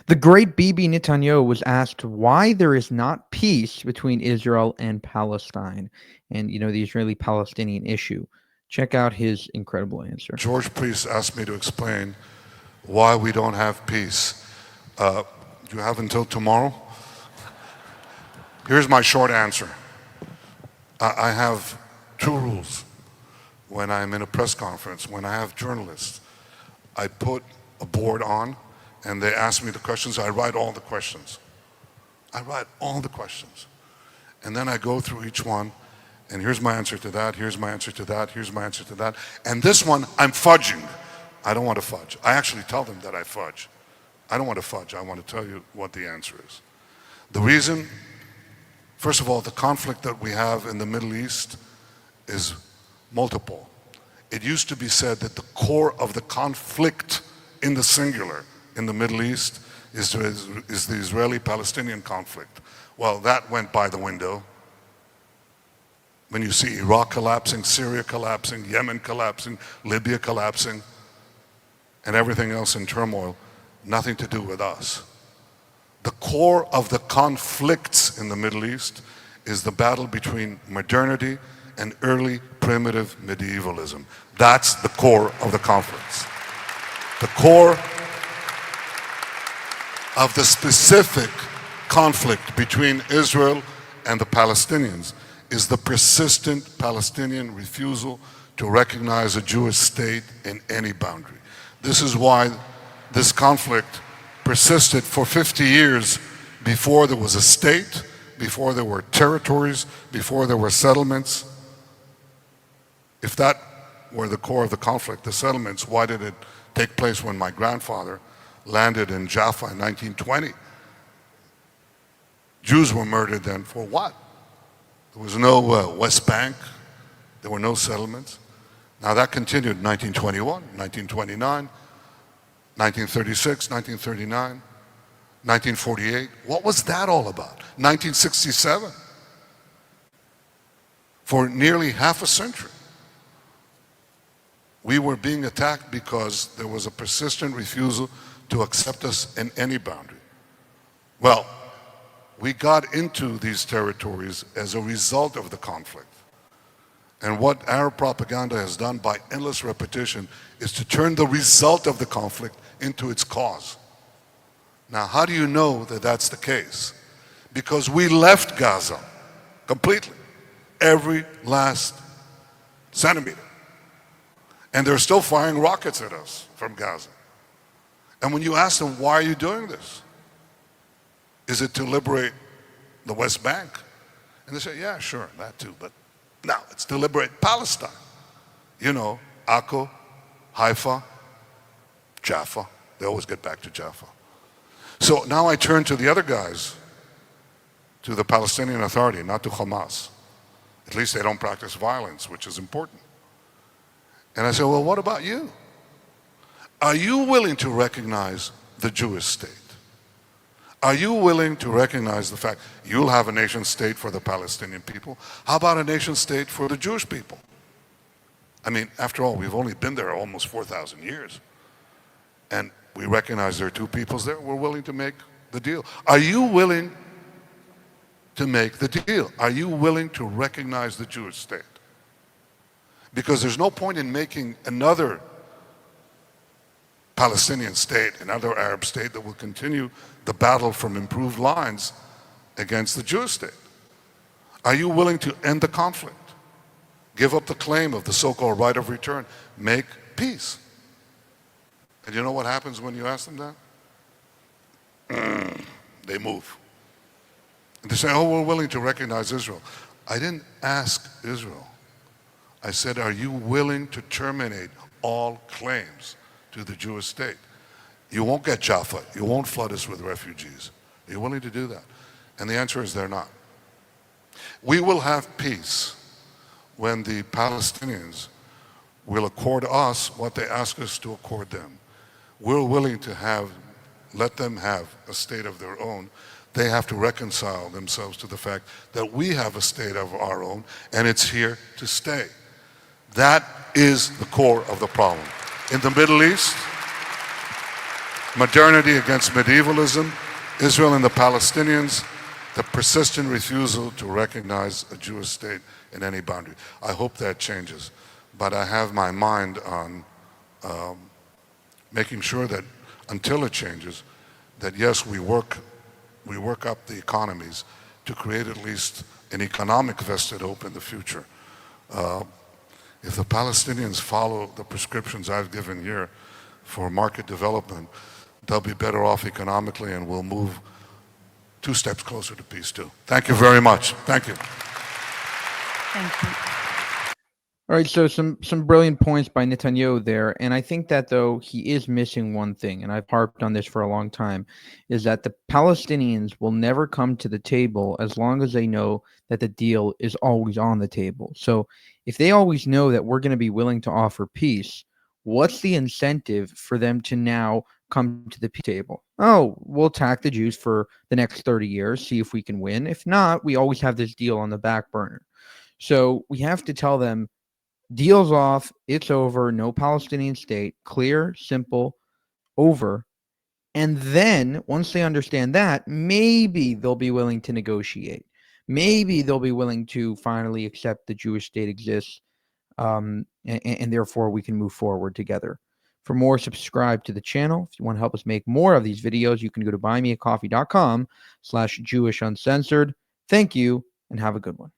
The great Bibi Netanyahu was asked why there is not peace between Israel and Palestine and, the Israeli-Palestinian issue. Check out his incredible answer. George Priest asked me to explain why we don't have peace. You have until tomorrow? Here's my short answer. I have two rules when I'm in a press conference, when I have journalists. I put a board on and they ask me the questions. I write all the questions. I write all the questions. And then I go through each one, and here's my answer to that, here's my answer to that, here's my answer to that. And this one, I'm fudging. I don't want to fudge. I actually tell them that I fudge. I don't want to fudge. I want to tell you what the answer is. The reason, first of all, the conflict that we have in the Middle East is multiple. It used to be said that the core of the conflict in the singular in the Middle East is the Israeli-Palestinian conflict. Well, that went by the window. When you see Iraq collapsing, Syria collapsing, Yemen collapsing, Libya collapsing, and everything else in turmoil, nothing to do with us. The core of the conflicts in the Middle East is the battle between modernity and early primitive medievalism. That's the core of the conflicts. The core of the specific conflict between Israel and the Palestinians is the persistent Palestinian refusal to recognize a Jewish state in any boundary. This is why this conflict persisted for 50 years before there was a state, before there were territories, before there were settlements. If that were the core of the conflict, the settlements, why did it take place when my grandfather landed in Jaffa in 1920? Jews were murdered then for what? There was no West Bank. There were no settlements. Now that continued in 1921, 1929, 1936, 1939, 1948. What was that all about? 1967. For nearly half a century, we were being attacked because there was a persistent refusal to accept us in any boundary. Well, we got into these territories as a result of the conflict. And what Arab propaganda has done by endless repetition is to turn the result of the conflict into its cause. Now, how do you know that that's the case? Because we left Gaza completely, every last centimeter. And they're still firing rockets at us from Gaza. And when you ask them, why are you doing this? Is it to liberate the West Bank? And they say, yeah, sure, that too, but no, it's to liberate Palestine. You know, Akko, Haifa, Jaffa. They always get back to Jaffa. So now I turn to the other guys, to the Palestinian Authority, not to Hamas. At least they don't practice violence, which is important. And I say, well, what about you? Are you willing to recognize the Jewish state? Are you willing to recognize the fact you'll have a nation state for the Palestinian people? How about a nation state for the Jewish people? I mean, after all, we've only been there almost 4,000 years. And we recognize there are two peoples there. We're willing to make the deal. Are you willing to make the deal? Are you willing to recognize the Jewish state? Because there's no point in making another Palestinian state, another Arab state that will continue the battle from improved lines against the Jewish state. Are you willing to end the conflict? Give up the claim of the so-called right of return. Make peace. And you know what happens when you ask them that? They move. And they say, oh, we're willing to recognize Israel. I didn't ask Israel. I said, are you willing to terminate all claims to the Jewish state? You won't get Jaffa. You won't flood us with refugees. Are you willing to do that? And the answer is they're not. We will have peace when the Palestinians will accord us what they ask us to accord them. We're willing to let them have a state of their own. They have to reconcile themselves to the fact that we have a state of our own, and it's here to stay. That is the core of the problem. In the Middle East, modernity against medievalism, Israel and the Palestinians, the persistent refusal to recognize a Jewish state in any boundary. I hope that changes, but I have my mind on making sure that until it changes, that yes, we work up the economies to create at least an economic vested hope in the future. If the Palestinians follow the prescriptions I've given here for market development, they'll be better off economically and we'll move 2 steps closer to peace too. Thank you very much. Thank you. Thank you. All right, so some brilliant points by Netanyahu there, and I think that though he is missing one thing, and I've harped on this for a long time, is that the Palestinians will never come to the table as long as they know that the deal is always on the table. So if they always know that we're going to be willing to offer peace, what's the incentive for them to now come to the peace table? Oh, we'll attack the Jews for the next 30 years, see if we can win. If not, we always have this deal on the back burner. So we have to tell them, deal's off, it's over, no Palestinian state, clear, simple, over. And then once they understand that, maybe they'll be willing to negotiate. Maybe they'll be willing to finally accept the Jewish state exists, and therefore we can move forward together. For more, subscribe to the channel. If you want to help us make more of these videos, you can go to buymeacoffee.com/JewishUncensored. Thank you, and have a good one.